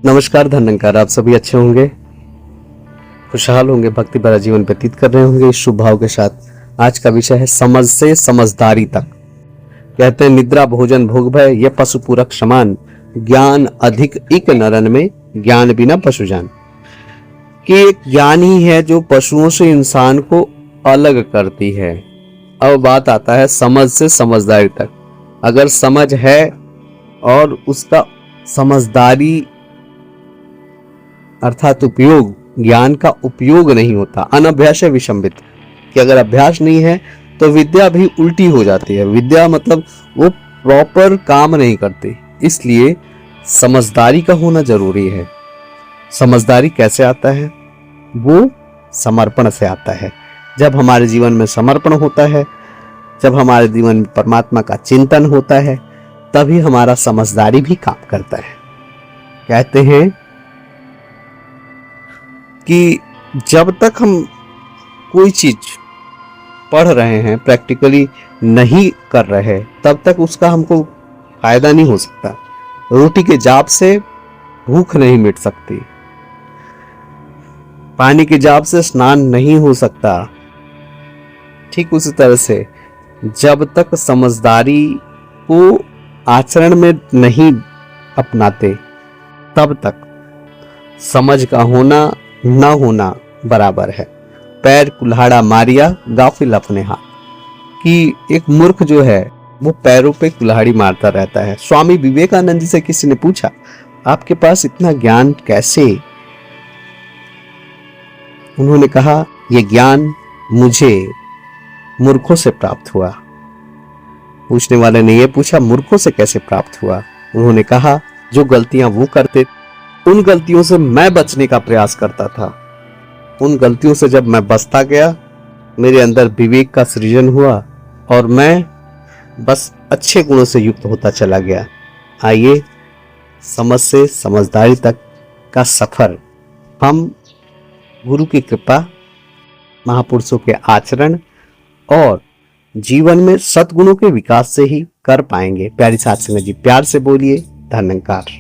नमस्कार धन्यकार। आप सभी अच्छे होंगे, खुशहाल होंगे, भक्ति भरा जीवन व्यतीत कर रहे होंगे इस शुभ भाव के साथ। आज का विषय है समझ से समझदारी तक। कहते हैं निद्रा भोजन भोग भय ये पशु पूरक समान, ज्ञान अधिक इक नरन में ज्ञान बिना पशु जान। कि एक ज्ञान ही है जो पशुओं से इंसान को अलग करती है। अब बात आता है समझ से समझदारी तक। अगर समझ है और उसका समझदारी अर्थात उपयोग, ज्ञान का उपयोग नहीं होता, अनभ्यास विषम्बित, कि अगर अभ्यास नहीं है तो विद्या भी उल्टी हो जाती है। विद्या मतलब वो प्रॉपर काम नहीं करती। इसलिए समझदारी का होना जरूरी है। समझदारी कैसे आता है? वो समर्पण से आता है। जब हमारे जीवन में समर्पण होता है, जब हमारे जीवन में परमात्मा का चिंतन होता है, तभी हमारा समझदारी भी काम करता है। कहते हैं कि जब तक हम कोई चीज पढ़ रहे हैं, प्रैक्टिकली नहीं कर रहे, तब तक उसका हमको फायदा नहीं हो सकता। रोटी के जाप से भूख नहीं मिट सकती, पानी के जाप से स्नान नहीं हो सकता। ठीक उसी तरह से जब तक समझदारी को आचरण में नहीं अपनाते, तब तक समझ का होना न होना बराबर है। पैर कुल्हाड़ा मारिया गाफिल अपने हाथ, कि एक मूर्ख जो है वो पैरों पे कुल्हाड़ी मारता रहता है। स्वामी विवेकानंद जी से किसी ने पूछा, आपके पास इतना ज्ञान कैसे? उन्होंने कहा, यह ज्ञान मुझे मूर्खों से प्राप्त हुआ। पूछने वाले ने यह पूछा, मूर्खों से कैसे प्राप्त हुआ? उन्होंने कहा, जो गलतियां वो करते, उन गलतियों से मैं बचने का प्रयास करता था। उन गलतियों से जब मैं बचता गया, मेरे अंदर विवेक का सृजन हुआ और मैं बस अच्छे गुणों से युक्त होता चला गया। आइए समझ से समझदारी तक का सफर हम गुरु की कृपा, महापुरुषों के आचरण और जीवन में सद्गुणों के विकास से ही कर पाएंगे। प्यारी साथ संगत जी, प्यार से बोलिए धन्यकार।